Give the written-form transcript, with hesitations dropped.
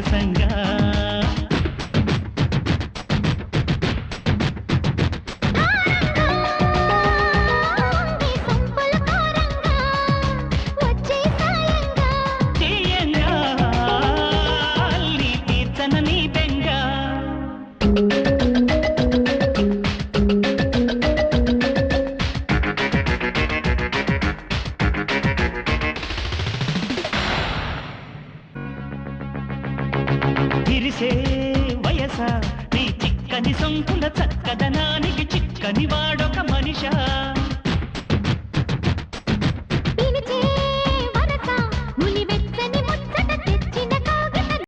సరసంగా తీయంగా అల్లి తీర్చన నీ బెంగా తిరిసే వయసా నీ చిక్కని సొంపుల చక్కదనానికి చిక్కని వాడొక మనిషా